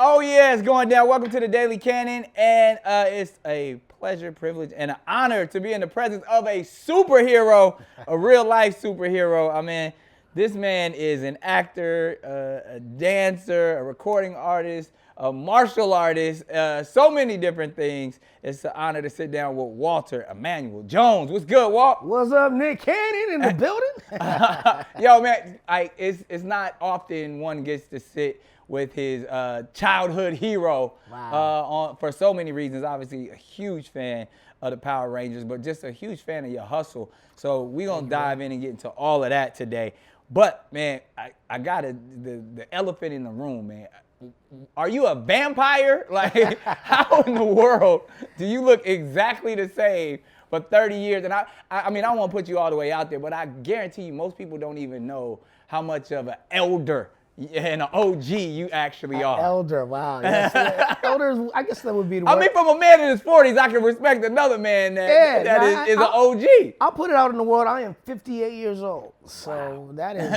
Oh yeah, it's going down. Welcome to the Daily Canon, and it's a pleasure, privilege, and an honor to be in the presence of a superhero, a real-life superhero. I mean, this man is an actor, a dancer, a recording artist, a martial artist, so many different things. It's an honor to sit down with Walter Emanuel Jones. What's good, Walt? What's up, Nick Cannon in the building? Yo, man, it's not often one gets to sit with his childhood hero. Wow. For so many reasons. Obviously, a huge fan of the Power Rangers, but just a huge fan of your hustle. So we're going to dive in and get into all of that today. But, man, I got the elephant in the room, man. Are you a vampire? Like, how in the world do you look exactly the same for 30 years? And I mean, I don't want to put you all the way out there, but I guarantee you most people don't even know how much of an elder and an OG you actually are. Elder, wow. Yes, elders, I guess that would be the word. I mean, from a man in his 40s, I can respect another man that is an OG. I'll put it out in the world. I am 58 years old. So wow. That is,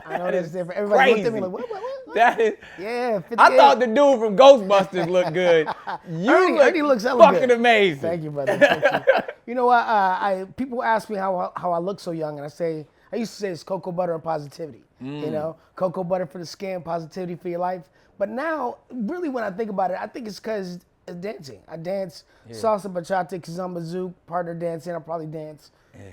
I know that's different. Everybody looked at me like, what? That is, yeah, 58. I thought the dude from Ghostbusters looked good. He looks fucking amazing. Thank you, brother. Thank you. You know what? People ask me how I look so young, and I used to say it's cocoa butter and positivity. You know, cocoa butter for the skin, positivity for your life. But now, really, when I think about it, I think it's because of dancing. I dance salsa, bachata, kizomba, zouk, partner dancing. I probably dance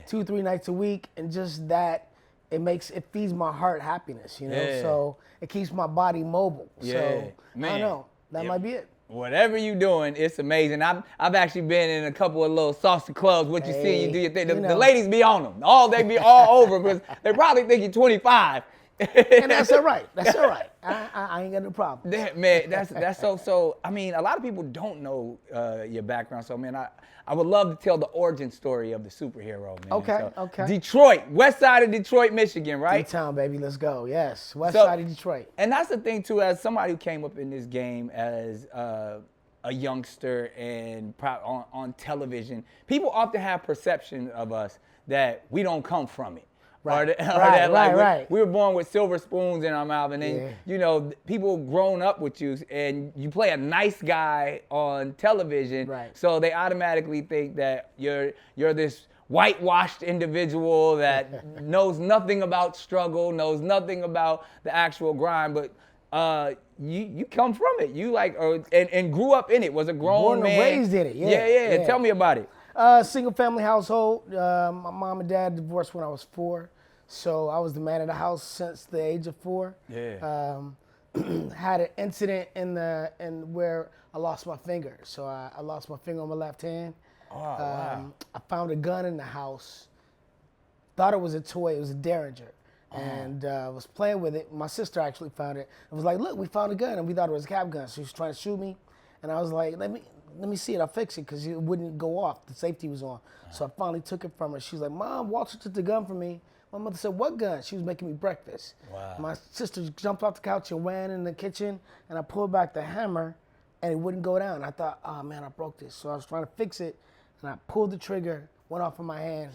2-3 nights a week, and just that, it feeds my heart happiness. You know, so it keeps my body mobile. So man. I don't know, that might be it. Whatever you doing, it's amazing. I've actually been in a couple of little salsa clubs. What you see, you do your thing. The ladies be on them. They be all over because they probably think you're 25. And that's all right. That's all right. I ain't got no problem. Man, that's so. I mean, a lot of people don't know your background. So, man, I would love to tell the origin story of the superhero, man. Okay. Detroit, west side of Detroit, Michigan, right? D-town, baby. Let's go. Yes, west side of Detroit. And that's the thing, too, as somebody who came up in this game as a youngster and on television, people often have perception of us that we don't come from it. Right. We were born with silver spoons in our mouth, and then you know, people grown up with you, and you play a nice guy on television, so they automatically think that you're this whitewashed individual that knows nothing about struggle, knows nothing about the actual grind, but you come from it. You and grew up in it. Was a grown man. Born and raised in it. Yeah. Tell me about it. Single family household. My mom and dad divorced when I was 4. So I was the man of the house since the age of 4. Had an incident in where I lost my finger. So I lost my finger on my left hand. Wow. I found a gun in the house. Thought it was a toy. It was a Derringer. And was playing with it. My sister actually found it. And was like, look, we found a gun. And we thought it was a cap gun. She was trying to shoot me. And I was like, let me see it. I'll fix it, because it wouldn't go off. The safety was on. So I finally took it from her. She was like, Mom, Walter took the gun from me. My mother said, what gun? She was making me breakfast. Wow. My sister jumped off the couch and ran in the kitchen, and I pulled back the hammer, and it wouldn't go down. I thought, oh, man, I broke this. So I was trying to fix it, and I pulled the trigger, went off of my hand,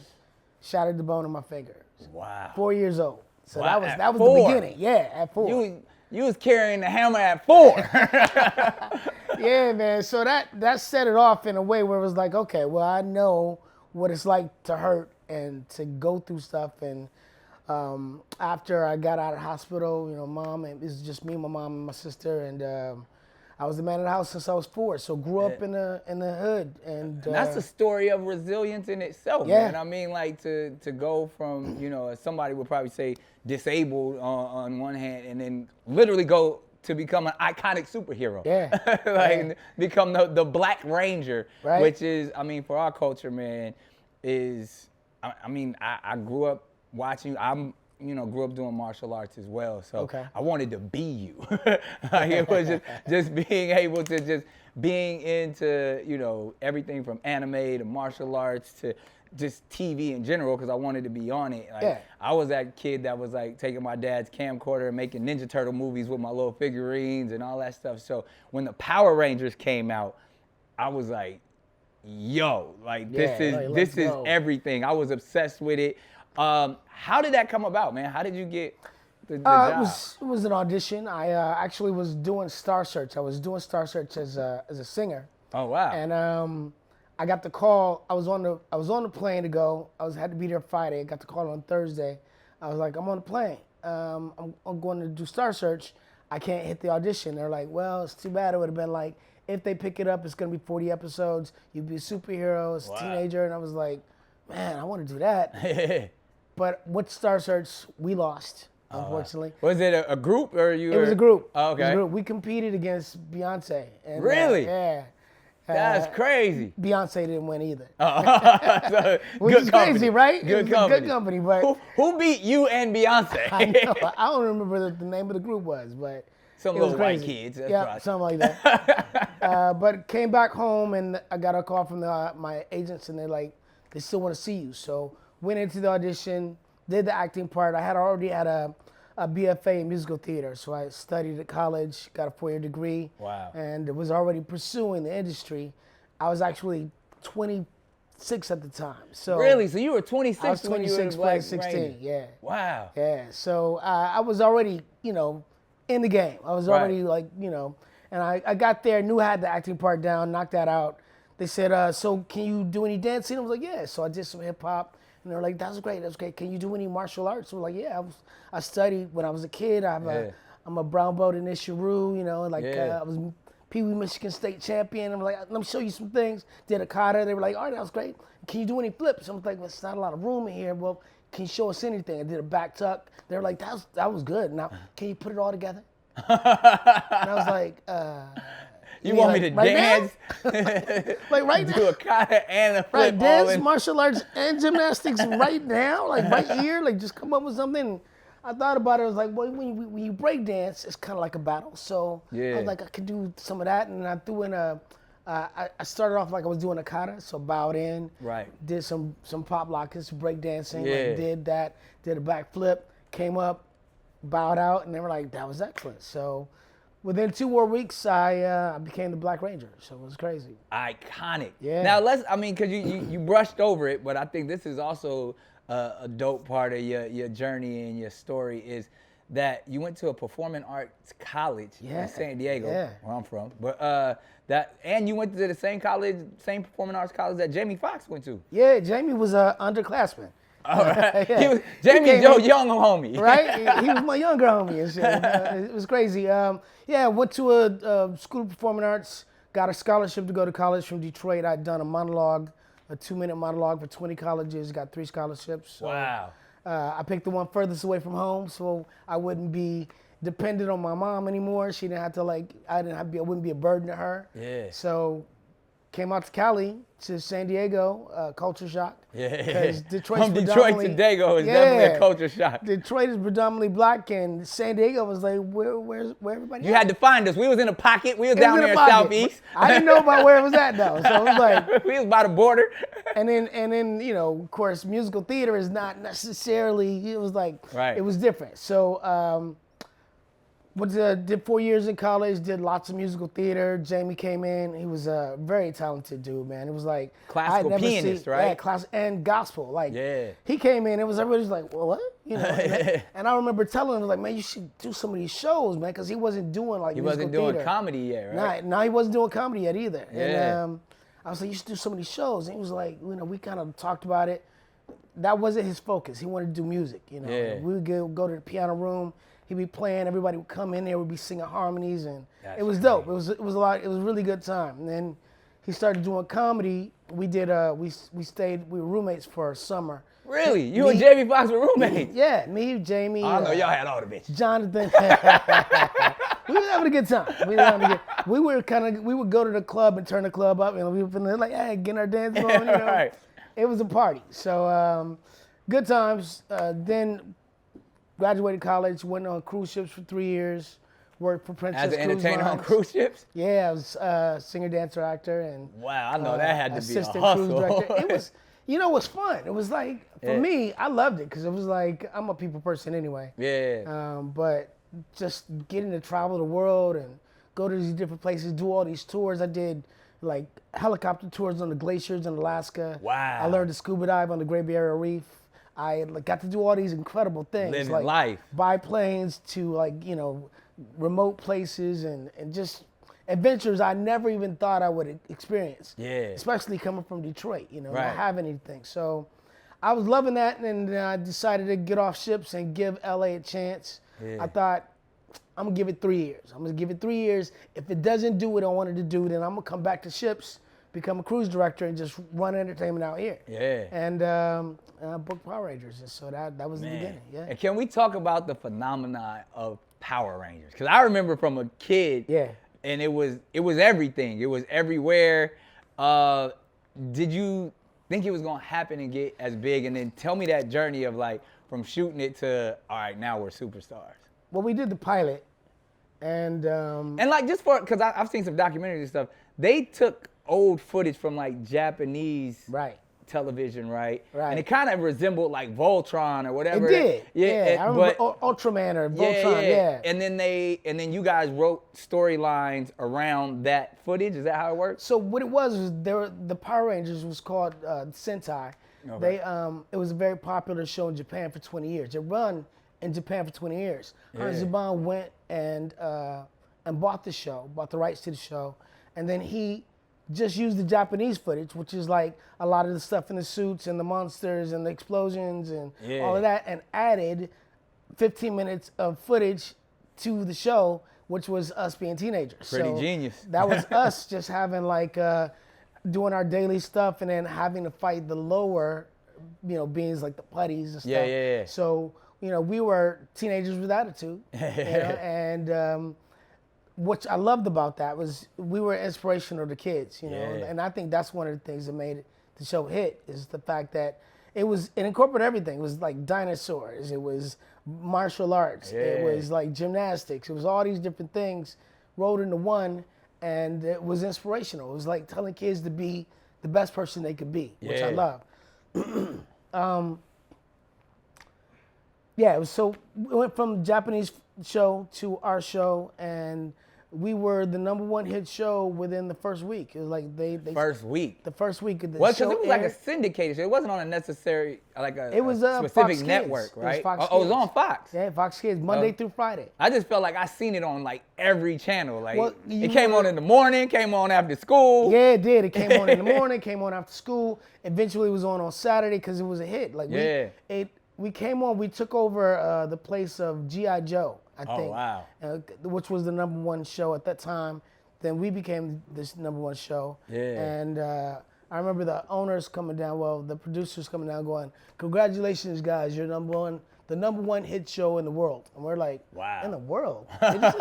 shattered the bone in my finger. Wow. 4 years old. So wow. that was the beginning. Yeah, at 4. You was carrying the hammer at 4. Yeah, man. So that set it off in a way where it was like, okay, well, I know what it's like to hurt and to go through stuff. And after I got out of hospital, you know, Mom, it was just me, my mom, and my sister, and I was the man of the house since I was 4. So grew up in the hood, and that's a story of resilience in itself, man. I mean, like to go from, you know, somebody would probably say disabled on one hand, and then literally go to become an iconic superhero. Become the Black Ranger, which is, I mean, for our culture, man, is, I mean, I grew up watching, grew up doing martial arts as well, so I wanted to be you. Like, it was just being able to just being into, you know, everything from anime to martial arts to just TV in general, because I wanted to be on it. Like, I was that kid that was like taking my dad's camcorder and making Ninja Turtle movies with my little figurines and all that stuff. So when the Power Rangers came out, I was like, yo, like this is everything. I was obsessed with it. How did that come about, man? How did you get job? It was an audition. I actually was doing Star Search. I was doing Star Search as a singer. Oh wow! And I got the call. I was on the plane to go. Had to be there Friday. I got the call on Thursday. I was like, I'm on the plane. I'm going to do Star Search. I can't hit the audition. They're like, well, it's too bad. It would have been like, if they pick it up, it's going to be 40 episodes. You'd be a superhero as a teenager. And I was like, man, I want to do that. But with Star Search, we lost, unfortunately. Was it a group or you? It was a group. Oh, okay. It was a group. We competed against Beyonce. And, really? Yeah. That's crazy. Beyonce didn't win either. So, which is crazy, right? Good company. Good company, but who beat you and Beyonce? I know. I don't remember what the name of the group was, but some it was little crazy. white kids. Yeah, something like that. But came back home and I got a call from my agents and they're like, they still want to see you. So went into the audition, did the acting part. I had already had a BFA in musical theater, so I studied at college, got a 4-year degree. Wow. And was already pursuing the industry. I was actually 26 at the time. So really? So you were 26 I was when you were 26 Black 16, Ranger. yeah. Wow. Yeah, so I was already, in the game. I was already and I got there, knew I had the acting part down, knocked that out. They said, so can you do any dancing? I was like, yeah. So I did some hip hop. And they're like, that's great. Can you do any martial arts? I was like, yeah. I studied when I was a kid. I'm a brown belt in Ishiru, I was Pee Wee Michigan State champion. I'm like, let me show you some things. Did a kata. They were like, all right, that was great. Can you do any flips? I'm like, well, it's not a lot of room in here. Well, can you show us anything? I did a back tuck. They were like, that was good. Now, can you put it all together? And I was like, You want me to right dance? Like right now? Do a kata and a flip Right, all dance, in. martial arts, and gymnastics right now, like right here, like just come up with something. I thought about it. I was like, well, when you break dance, it's kind of like a battle. So I was like, I could do some of that, and I threw in I started off like I was doing a kata, so bowed in, Right. did some pop lockers, break dancing, Yeah. like did that, did a back flip, came up, bowed out, and they were like, that was excellent. So within 2 more weeks, I became the Black Ranger. So it was crazy. Iconic. Yeah. Now because you brushed over it, but I think this is also a dope part of your journey and your story is that you went to a performing arts college in San Diego, where I'm from. But and you went to the same performing arts college that Jamie Foxx went to. Yeah, Jamie was an underclassman. All right. Yeah. Jamie's your young homie. Right? He was my younger homie and shit. It was crazy. Went to a school of performing arts, got a scholarship to go to college from Detroit. I'd done a 2-minute monologue for 20 colleges, got 3 scholarships. So, Wow. I picked the one furthest away from home so I wouldn't be dependent on my mom anymore. She didn't have to I wouldn't be a burden to her. Yeah. So came out to Cali, to San Diego, culture shock. Yeah. Because From Detroit to Dago is definitely a culture shock. Detroit is predominantly black, and San Diego was like, where everybody You had to find us. We was in a pocket. We was down there in pocket. Southeast. I didn't know about where it was at, though. So it was like... we was by the border. And then of course, musical theater is not necessarily... It was like... Right. It was different. So... did 4 years in college, did lots of musical theater. Jamie came in. He was a very talented dude, man. It was like... Classical pianist, right? Yeah, class and gospel. Like, Yeah. he came in, everybody was like, well, what? And I remember telling him, like, man, you should do some of these shows, man, because he wasn't doing, like, He musical wasn't doing theater. comedy yet, right? No, he wasn't doing comedy yet either. Yeah. And I was like, you should do some of these shows. And he was like, we kind of talked about it. That wasn't his focus. He wanted to do music, Yeah. We would go to the piano room. He'd be playing. Everybody would come in there. We'd be singing harmonies, and That's it was dope. It was a lot. It was a really good time. And then he started doing comedy. We did. We were roommates for a summer. Really? You and Jamie Foxx were roommates? Yeah, me, Jamie. I know y'all had all the bitches. Jonathan. We were having a good time. We would go to the club and turn the club up, and we were like, hey, getting our dance on. Right. It was a party. So good times. Then graduated college, went on cruise ships for 3 years, worked for Princess As an Cruise entertainer on Lines. cruise ships? Yeah, I was singer, dancer, actor, and Wow, I know that had to be a assistant hustle. cruise director. It was, it was fun. It was like, for me, I loved it because it was like, I'm a people person anyway. Yeah. But just getting to travel the world and go to these different places, do all these tours. I did like helicopter tours on the glaciers in Alaska. Wow. I learned to scuba dive on the Great Barrier Reef. I got to do all these incredible things. Living like life. biplanes to remote places and just adventures I never even thought I would experience. Yeah. Especially coming from Detroit, not Right. having anything. So I was loving that, and then I decided to get off ships and give LA a chance. Yeah. I thought, I'm going to give it 3 years. I'm going to give it 3 years. If it doesn't do what I wanted to do, then I'm going to come back to ships, become a cruise director, and just run entertainment out here. Yeah. And booked Power Rangers. And so that was the beginning. Yeah. And can we talk about the phenomenon of Power Rangers? Because I remember from a kid, and it was everything. It was everywhere. Did you think it was going to happen and get as big? And then tell me that journey of like from shooting it to, all right, now we're superstars. Well, we did the pilot. And like just because I've seen some documentaries and stuff, they took old footage from like Japanese television, right? And it kind of resembled like Voltron or whatever. It did. I remember Ultraman or Voltron. And then you guys wrote storylines around that footage. Is that how it worked? So what it was the Power Rangers was called Sentai. Okay. It was a very popular show in Japan for 20 years. It run in Japan for 20 years. Zubon went and bought the show, bought the rights to the show, and then he just used the Japanese footage, which is like a lot of the stuff in the suits and the monsters and the explosions and all of that, and added 15 minutes of footage to the show, which was us being teenagers. Pretty genius. That was us just having doing our daily stuff and then having to fight the lower, beings like the putties and stuff. Yeah. So, we were teenagers with attitude. And what I loved about that was we were inspirational to kids, and I think that's one of the things that made the show hit is the fact that it incorporated everything. It was like dinosaurs, it was martial arts, it was like gymnastics, it was all these different things rolled into one, and it was inspirational. It was like telling kids to be the best person they could be, which I love. It was so we went from Japanese show to our show, and we were the #1 hit show within the first week. It was like they first week. The first week of the show. Well, because it was like a syndicated show. It wasn't on a necessary it was a specific Fox network, Kids. right? It was Fox it was on Fox. Yeah, Fox Kids, Monday through Friday. I just felt like I seen it on like every channel. Like it came on in the morning, came on after school. Yeah, it did. It came on in the morning, came on after school. Eventually, it was on Saturday because it was a hit. Like we came on. We took over the place of G.I. Joe. I think. Oh, wow. Which was the #1 show at that time. Then we became this #1 show. Yeah. And I remember the owners coming down, the producers coming down going, "Congratulations, guys, you're the #1 hit show in the world." And we're like, wow. In the world? Did you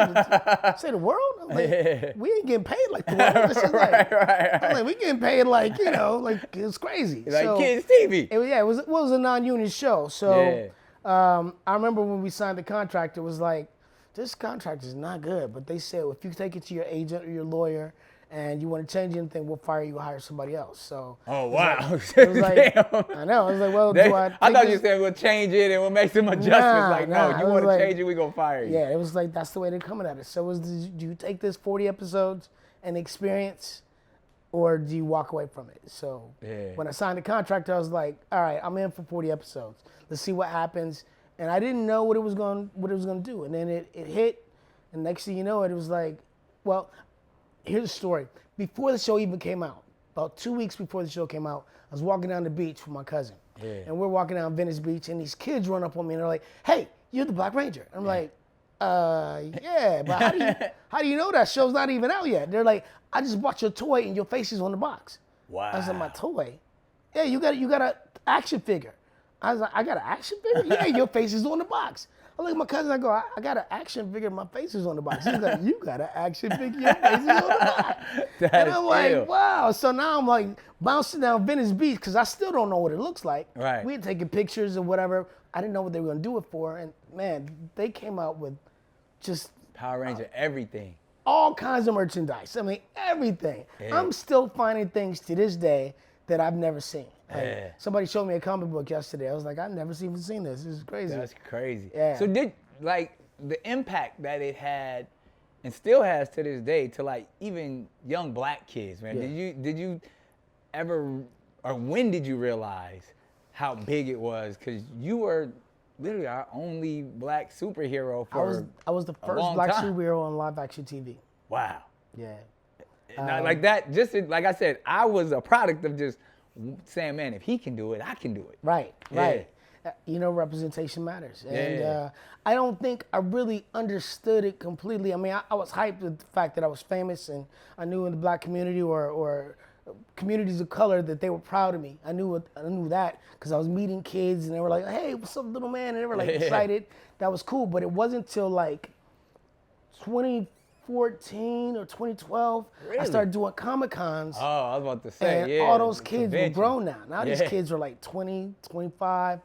say the world? I'm like, we ain't getting paid like the world. This is like, I'm like, we getting paid like, it's crazy. Like kids TV. It was a non-union show. So I remember when we signed the contract, it was like, this contract is not good. But they said, if you take it to your agent or your lawyer and you want to change anything, we'll fire you or hire somebody else. So. Oh, wow. It was like, I know. I was like, well, I thought you said we'll change it and we'll make some adjustments. No, you want to change it, we're going to fire you. Yeah, it was like, that's the way they're coming at it. So do you take this 40 episodes and experience, or do you walk away from it? So when I signed the contract, I was like, all right, I'm in for 40 episodes. Let's see what happens. And I didn't know what it was going to do. And then it hit, and next thing you know, it was like, well, here's the story. Before the show even came out, about 2 weeks before the show came out, I was walking down the beach with my cousin. And we're walking down Venice Beach, and these kids run up on me, and they're like, "Hey, you're the Black Ranger." I'm like, yeah, but how do you know that show's not even out yet? They're like, "I just bought your toy, and your face is on the box." Wow. I was like, "My toy?" "Yeah, you got an action figure." I was like, "I got an action figure?" "Yeah, your face is on the box." I look at my cousin, I go, I got an action figure, my face is on the box. He's like, "You got an action figure, your face is on the box." And I'm like, wow. So now I'm like bouncing down Venice Beach because I still don't know what it looks like. Right. We had taken pictures or whatever. I didn't know what they were going to do it for. And man, they came out with just Power Ranger, everything. All kinds of merchandise. I mean, everything. Yeah. I'm still finding things to this day that I've never seen. Like, somebody showed me a comic book yesterday. I was like, I've never even seen this. This is crazy. That's crazy. Yeah. So did the impact that it had and still has to this day to like even young black kids, man. Yeah. Did you ever, or when did you realize how big it was, because you were literally our only black superhero for I was the first black superhero on live action TV. Wow. Yeah. Like that, like I said, I was a product of just saying, man, if he can do it, I can do it. Right. Representation matters. And I don't think I really understood it completely. I mean, I was hyped with the fact that I was famous, and I knew in the black community or communities of color that they were proud of me. I knew that because I was meeting kids and they were like, hey, what's up, little man? And they were like excited. That was cool. But it wasn't until like 2014 or 2012, I started doing Comic-Cons. Oh, I was about to say, and all those kids were grown now. Now these kids are like 20, 25,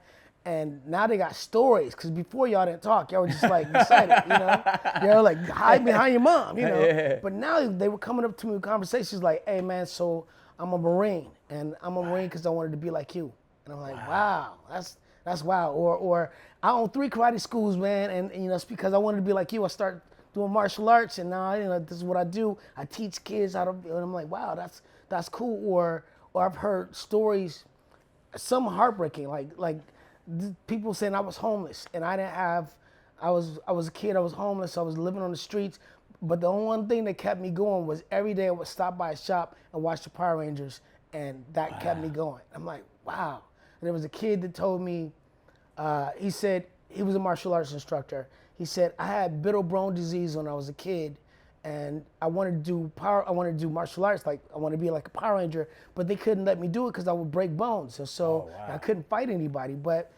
and now they got stories. Because before y'all didn't talk, y'all were just like excited, you know? Y'all were like, hide behind your mom, you know? But now they were coming up to me with conversations like, hey man, so I'm a Marine, and I'm a Marine because I wanted to be like you. And I'm like, wow, that's wow. Or I own 3 karate schools, man, and you know, it's because I wanted to be like you. I started doing martial arts, and now this is what I do. I teach kids how to, and I'm like, wow, that's cool. Or I've heard stories, some heartbreaking, like people saying I was homeless and I didn't have, I was a kid, I was homeless, I was living on the streets, but the only one thing that kept me going was every day I would stop by a shop and watch the Power Rangers, and that kept me going. I'm like, wow. And there was a kid that told me, he said, he was a martial arts instructor. He said, I had brittle bone disease when I was a kid, and I wanted to do martial arts, like I wanted to be like a Power Ranger, but they couldn't let me do it because I would break bones. And so I couldn't fight anybody, but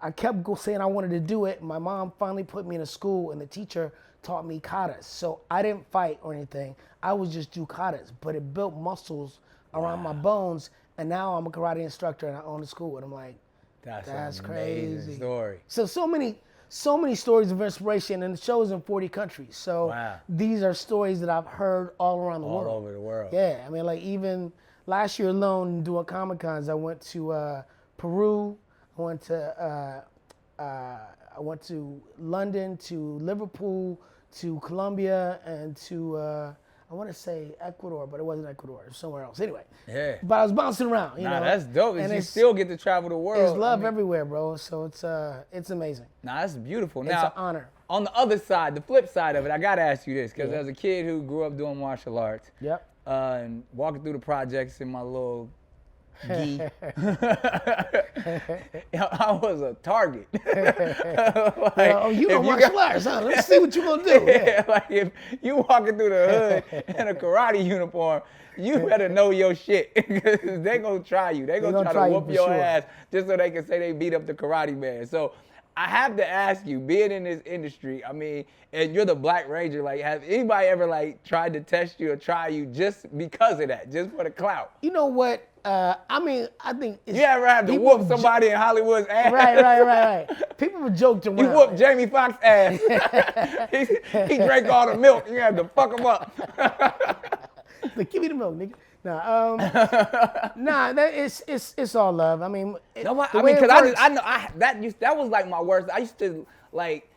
I kept saying I wanted to do it. My mom finally put me in a school, and the teacher taught me katas. So I didn't fight or anything. I would just do katas, but it built muscles around my bones, and now I'm a karate instructor and I own a school. And I'm like, that's crazy. Story. So many stories of inspiration, and the show is in 40 countries. So these are stories that I've heard all around the world. All over the world. Yeah, I mean, like even last year alone doing Comic-Cons, I went to Peru, I went to London, to Liverpool, to Colombia, and to I want to say Ecuador, but it wasn't Ecuador. It was somewhere else. Anyway. Yeah. But I was bouncing around, you know. That's dope. And you still get to travel the world. There's love everywhere, bro. So it's amazing. That's beautiful. It's an honor. On the other side, the flip side of it, I got to ask you this, because as a kid who grew up doing martial arts, and walking through the projects in my little gi, I was a target. You know martial arts, huh? Let's see what you're going to do. Yeah, like if you walking through the hood in a karate uniform, you better know your shit, because they going to try you. They going to try to whoop your ass just so they can say they beat up the karate man. So I have to ask you, being in this industry, I mean, and you're the Black Ranger, like, has anybody ever, like, tried to test you or try you just because of that, just for the clout? You know what? I mean, I think you ever have to whoop somebody in Hollywood's ass? Right. People have joked around. You whooped Jamie Foxx ass. he drank all the milk. You had to fuck him up. Like, give me the milk, nigga. It's all love. I mean, because I know that was like my worst. I used to like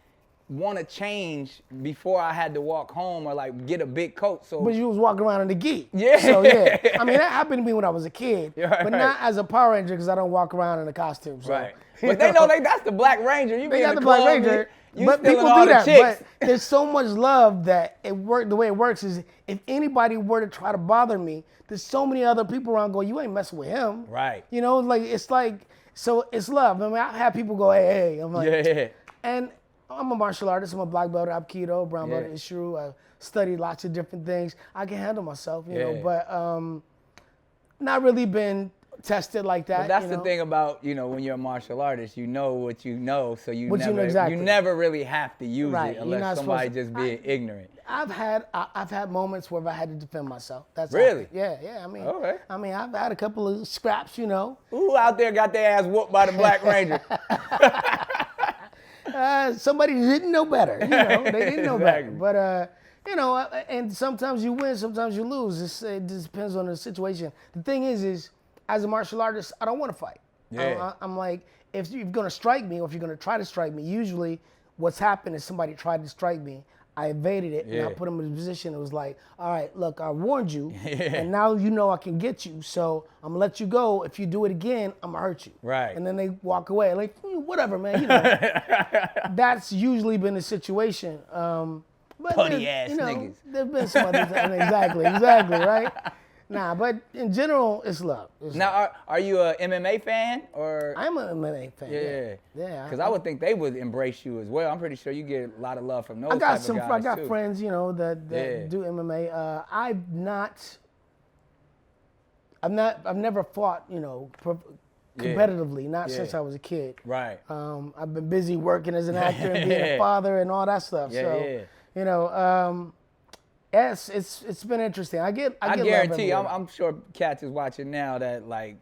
want to change before I had to walk home or like get a big coat. So, but you was walking around in the gi. Yeah. So yeah, I mean that happened to me when I was a kid, but not as a Power Ranger because I don't walk around in a costume. So. Right. But they know that's the Black Ranger. You be in the Black Ranger. But people do that. But there's so much love that it worked. The way it works is if anybody were to try to bother me, there's so many other people around going, you ain't messing with him. Right. You know, so it's love. I mean, I've had people go, hey. I'm like, and I'm a martial artist. I'm a black belt, Aikido, brown belt, Ishiru. I studied lots of different things. I can handle myself, you know, but not really been tested like that. But that's the thing about, when you're a martial artist, you know what you know, so you exactly. never really have to use it unless somebody just being ignorant. I've had moments where I had to defend myself. That's really? Yeah. I mean, I've had a couple of scraps, Who out there got their ass whooped by the Black Ranger? Somebody didn't know better. They didn't know better. But and sometimes you win, sometimes you lose. It just depends on the situation. The thing is as a martial artist, I don't want to fight. Yeah. I'm like, if you're gonna strike me, or if you're gonna try to strike me, usually what's happened is somebody tried to strike me. I evaded it, and I put him in a position. It was like, all right, look, I warned you, and now you know I can get you, so I'm gonna let you go. If you do it again, I'm gonna hurt you. Right. And then they walk away, like, whatever, man. You know, that's usually been the situation. But putty ass niggas. There've been some other things. Exactly, right? Nah, but in general, it's love. Now, are you a MMA fan or? I'm an MMA fan. Yeah. Because I would think they would embrace you as well. I'm pretty sure you get a lot of love from those type of guys I got too. friends, that do MMA. I've never fought, competitively. Not since I was a kid. Right. I've been busy working as an actor and being a father and all that stuff. Yes, it's been interesting. I guarantee. I'm sure cats is watching now that like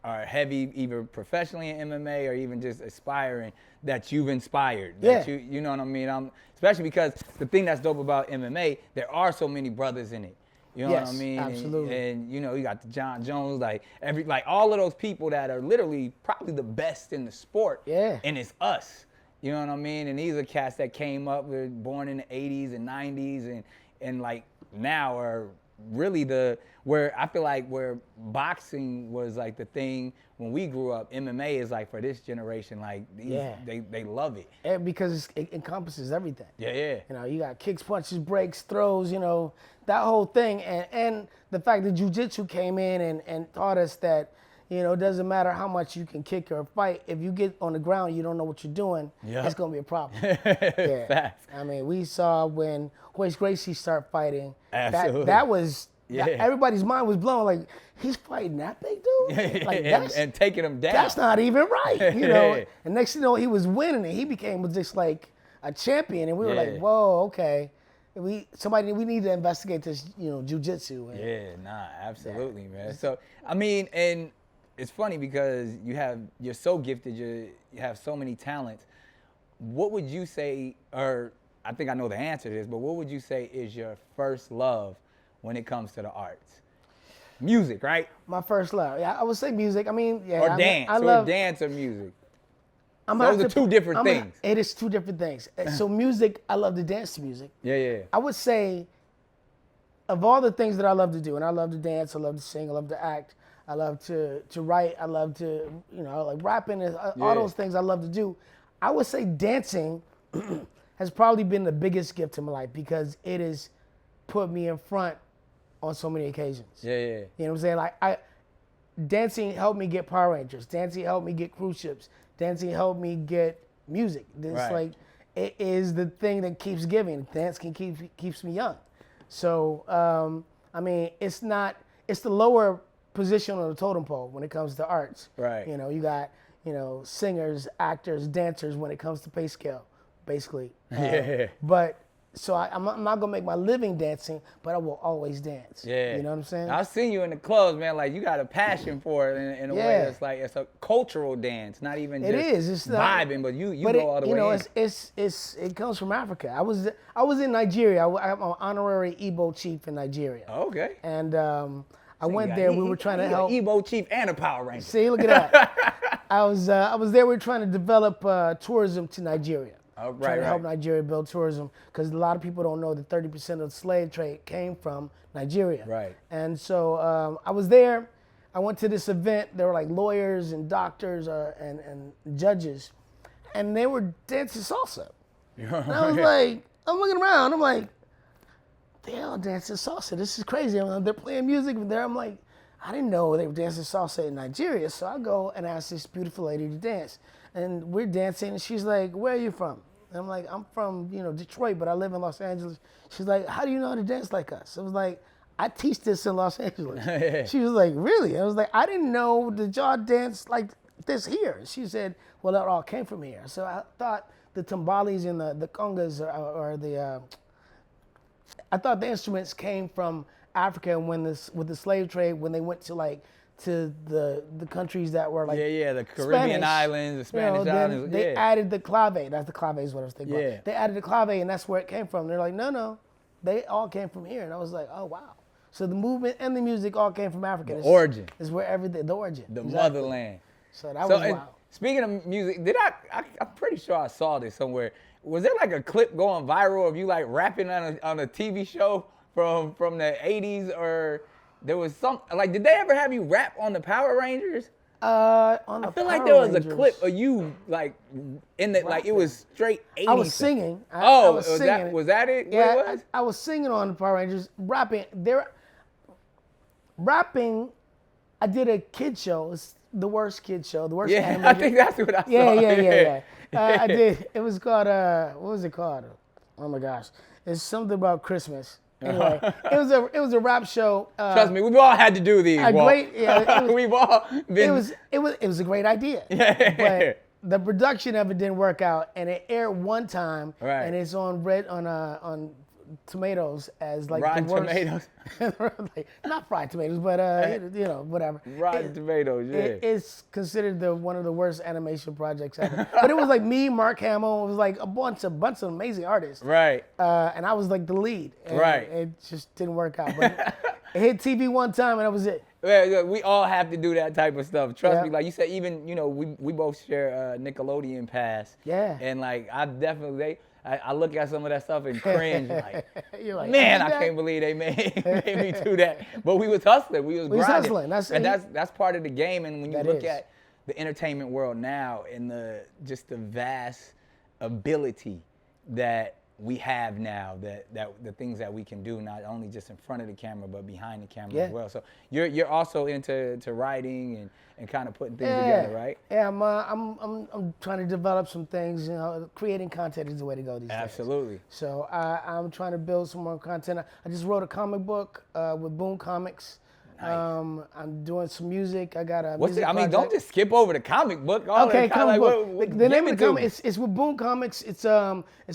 are heavy, either professionally in MMA or even just aspiring. That you've inspired. That you know what I mean. Especially because the thing that's dope about MMA, there are so many brothers in it. You know what I mean? Absolutely. And you got the John Jones, like all of those people that are literally probably the best in the sport. Yeah. And it's us. You know what I mean? And these are cats that came up, were born in the 80s and 90s and like now are really where I feel like where boxing was like the thing when we grew up, MMA is like for this generation, like they love it. And because it encompasses everything. Yeah. You got kicks, punches, breaks, throws, that whole thing. And the fact that jiu-jitsu came in and taught us that, it doesn't matter how much you can kick or fight. If you get on the ground, you don't know what you're doing, it's going to be a problem. Facts. I mean, we saw when Royce Gracie started fighting. Absolutely. That was, everybody's mind was blown. Like, he's fighting that big dude? Like, and taking him down. That's not even right, And next thing you know, he was winning and he became just like a champion. And we were like, whoa, okay. We need to investigate this, jiu-jitsu. Absolutely, man. So, I mean, and it's funny because you're so gifted, you have so many talents. What would you say, or I think I know the answer to this, but what would you say is your first love when it comes to the arts? Music, right? My first love. Yeah, I would say music. I mean, Or dance or music. Those are two different things. It is two different things. So music, I love to dance to music. Yeah. I would say of all the things that I love to do, and I love to dance, I love to sing, I love to act, I love to write, I love to, like rapping, all those things I love to do. I would say dancing has probably been the biggest gift in my life because it has put me in front on so many occasions. Yeah. You know what I'm saying? Like dancing helped me get Power Rangers. Dancing helped me get cruise ships. Dancing helped me get music. It's like, it is the thing that keeps giving. Dance keeps me young. So, I mean, it's the lower position on the totem pole when it comes to arts. Right. You got, singers, actors, dancers when it comes to pay scale, basically. But so I'm not gonna make my living dancing, but I will always dance. Yeah. You know what I'm saying? I've seen you in the clubs, man. Like you got a passion for it in a way that's like it's a cultural dance, not even just vibing, but you go all the way in. It comes from Africa. I was in Nigeria. I'm an honorary Igbo chief in Nigeria. Okay. And I went there. We were trying to help. Igbo chief and a Power Ranger. See, look at that. I was there. We were trying to develop tourism to Nigeria. Trying to help Nigeria build tourism because a lot of people don't know that 30% of the slave trade came from Nigeria. Right. And so I was there. I went to this event. There were like lawyers and doctors and judges, and they were dancing salsa. And I was like, I'm looking around. I'm like, they all dancing salsa. This is crazy. They're playing music there. I'm like, I didn't know they were dancing salsa in Nigeria. So I go and ask this beautiful lady to dance. And we're dancing, and she's like, where are you from? And I'm like, I'm from, Detroit, but I live in Los Angeles. She's like, how do you know how to dance like us? I was like, I teach this in Los Angeles. She was like, really? I was like, I didn't know that y'all dance like this here. She said, well, that all came from here. So I thought the timbales and the congas I thought the instruments came from Africa with the slave trade, when they went to the countries that were like the Caribbean islands, the Spanish islands. They added the clave. That's the clave is what I was thinking about. They added the clave, and that's where it came from. They're like, no, they all came from here. And I was like, oh wow. So the movement and the music all came from Africa. The origin is where everything. The origin. The motherland. So that was wild. Speaking of music, I'm pretty sure I saw this somewhere. Was there like a clip going viral of you like rapping on a TV show from the 80s, or there was some like, did they ever have you rap on the Power Rangers? On the I feel like Power there was Rangers, a clip of you like in the like it was straight 80s. I was singing. I was singing. Was that it? Yeah, What it was? I was singing on the Power Rangers, rapping. I did a kid show. It's the worst kid show. The worst. Yeah, animated. I think that's what I saw. Yeah. I did. It was called. What was it called? Oh my gosh! It's something about Christmas. Anyway, it was a rap show. Trust me, we've all had to do these. We've all been. It was a great idea. Yeah. But the production of it didn't work out, and it aired one time, Right. and it's on Tomatoes as like Rotten the worst. Tomatoes. Like, not fried tomatoes, but whatever. Rotten Tomatoes, yeah. It's considered one of the worst animation projects ever. But it was like me, Mark Hamill. It was like a bunch of amazing artists. Right. And I was like the lead. And Right. It just didn't work out. But it hit TV one time, and that was it. Yeah, we all have to do that type of stuff. Trust Yeah. me, like you said, even we both share Nickelodeon pass. Yeah. And like I definitely I look at some of that stuff and cringe like, You're like, man, I I did that? can't believe they made me do that. But we was hustling, we was grinding. hustling. That's part of the game. And when you That look is. at the entertainment world now and the vast ability that we have now, that the things that we can do, not only just in front of the camera but behind the camera as well. So you're also into writing and kind of putting things together, right? Yeah, I'm trying to develop some things. Creating content is the way to go these days. Absolutely. So I'm trying to build some more content. I just wrote a comic book with Boom Comics. Nice. I'm doing some music. I got a What's music it? I mean, project. don't just skip over the comic book. Okay, comic book. The name of the comic is it's with Boom Comics. It's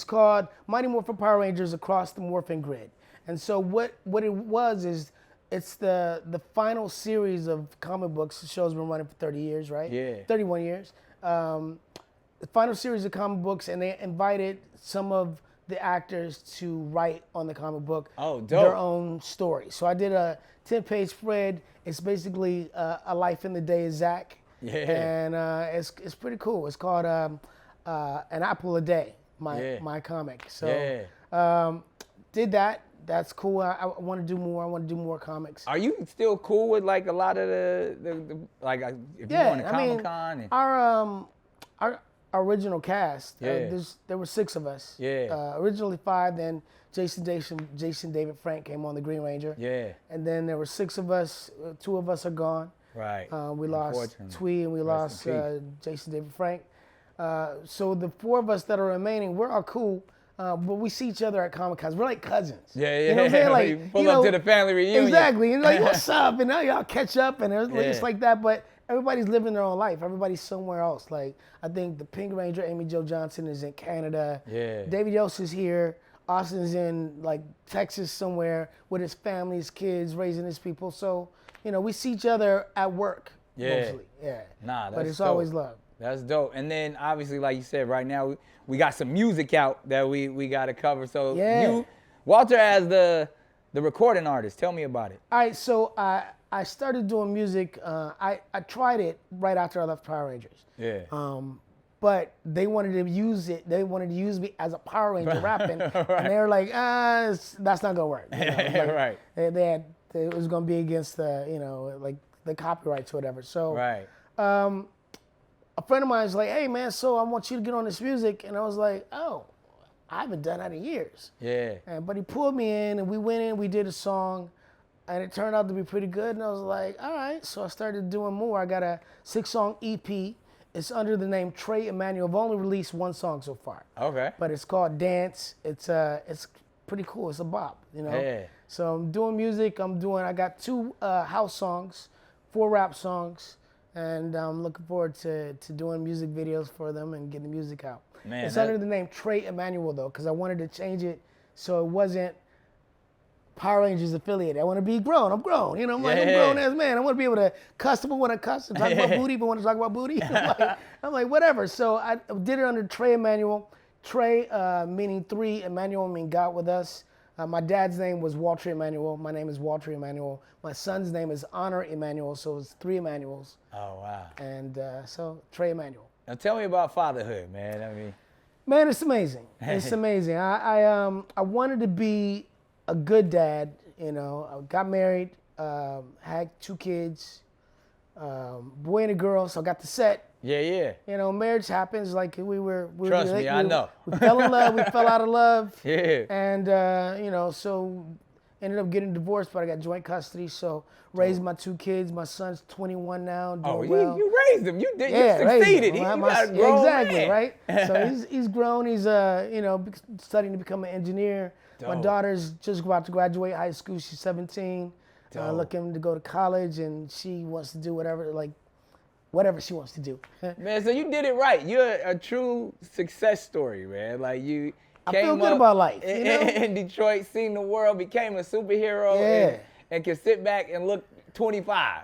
called Mighty Morphin Power Rangers Across the Morphin Grid. And so what it was is it's the final series of comic books. The show's been running for 30 years, right? Yeah. 31 years. The final series of comic books, and they invited some of the actors to write on the comic book their own story. So I did a 10-page spread. It's basically a life in the day of Zach. Yeah. And it's pretty cool. It's called An Apple a Day, my comic. So did that. That's cool. I want to do more. I want to do more comics. Are you still cool with like a lot of the like if you want to Comic-Con? Our original cast, there were 6 of us. Yeah. Originally 5, then Jason David Frank came on the Green Ranger. Yeah. And then there were 6 of us. 2 of us are gone. Right. We lost Twee and we lost Jason David Frank. So the 4 of us that are remaining, we're all cool. But we see each other at Comic-Cons. We're like cousins. Yeah. You know what I'm saying? Like, you pull up to the family reunion. Exactly. And like, what's up? And now y'all catch up and it's like that. But everybody's living their own life. Everybody's somewhere else. Like, I think the Pink Ranger, Amy Jo Johnson, is in Canada. Yeah. David Yost is here. Austin's in like Texas somewhere with his family, his kids, raising his people. So, we see each other at work mostly. Yeah. Nah, that's But it's dope. always love. That's dope. And then obviously, like you said, right now we got some music out that we got to cover. So you, Walter, as the recording artist, tell me about it. All right, so I started doing music. I tried it right after I left Power Rangers. Yeah. But they wanted to use it. They wanted to use me as a Power Ranger rapping, and they were like, that's not gonna work. Right. It was gonna be against the like the copyrights or whatever. So Right. A friend of mine was like, hey man, so I want you to get on this music, and I was like, oh, I haven't done that in years. Yeah. But he pulled me in, and we went in, we did a song, and it turned out to be pretty good. And I was like, all right. So I started doing more. I got a 6-song EP. It's under the name Trey Emanuel. I've only released 1 song so far. Okay. But it's called Dance. It's pretty cool. It's a bop, Yeah. So I'm doing music. I got 2 house songs, 4 rap songs, and I'm looking forward to doing music videos for them and getting the music out. Man, it's under the name Trey Emanuel though, because I wanted to change it so it wasn't Power Rangers affiliated. I want to be grown. I'm grown. I'm like, I'm a grown ass man. I want to be able to cuss if I want to cuss and talk about booty if I want to talk about booty. I'm like, whatever. So I did it under Trey Emanuel. Trey meaning 3, Emmanuel meaning God with us. My dad's name was Walter Emanuel. My name is Walter Emanuel. My son's name is Honor Emanuel, so it's 3 Emanuels. Oh, wow. And so Trey Emanuel. Now tell me about fatherhood, man. I mean, Man, it's amazing. It's amazing. I wanted to be a good dad. You know, I got married, had 2 kids, boy and a girl. So I got the set. Yeah. You know, marriage happens. Like we Trust me, I know. We fell in love. We fell out of love. Yeah. And you know, so ended up getting divorced, but I got joint custody. So raised my 2 kids. My son's 21 now, doing well. You raised him. You did. You succeeded. You got a grown exactly, man. Right? So he's grown. He's you know, studying to become an engineer. Dope. My daughter's just about to graduate high school. She's 17, looking to go to college, and she wants to do whatever she wants to do. Man, so you did it right. You're a true success story, man. Like you I came feel good up about life. You know? in Detroit, seen the world, became a superhero, and can sit back and look 25.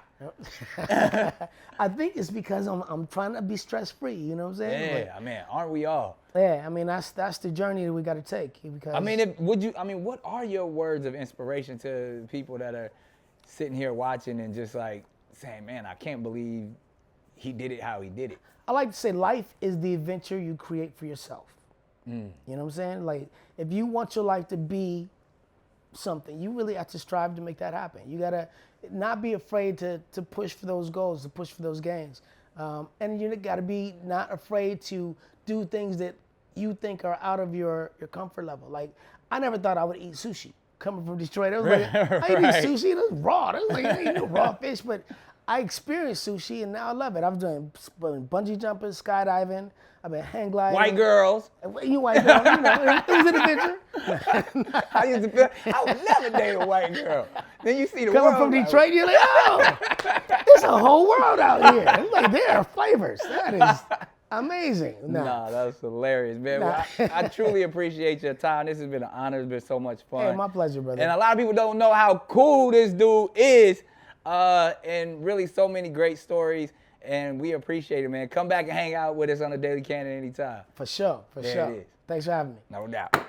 I think it's because I'm trying to be stress-free. You know what I'm saying? Yeah, man, aren't we all? Yeah, I mean that's the journey that we got to take. Because I mean, what are your words of inspiration to people that are sitting here watching and just like saying, man, I can't believe he did it how he did it? I like to say life is the adventure you create for yourself. You know what I'm saying? Like, if you want your life to be something, you really have to strive to make that happen. You gotta not be afraid to push for those goals, to push for those gains. And you gotta be not afraid to do things that you think are out of your comfort level. Like, I never thought I would eat sushi. Coming from Detroit, I was like, I eat sushi, that's raw. That's like, I ain't no raw fish, but I experienced sushi and now I love it. I've done bungee jumping, skydiving. I've been hang gliding. White girls. You white girl, you know, it was an adventure. I used to feel, I would never date a white girl. Then you see the Coming world. from Detroit, you're like, oh, there's a whole world out here. It's like, there are flavors. That is amazing. Nah, that was hilarious, man. Well, I truly appreciate your time. This has been an honor. It's been so much fun. Hey, my pleasure, brother. And a lot of people don't know how cool this dude is, and really so many great stories. And we appreciate it, man. Come back and hang out with us on the Daily Cannon anytime. For sure, for There sure. it is. Thanks for having me. No doubt.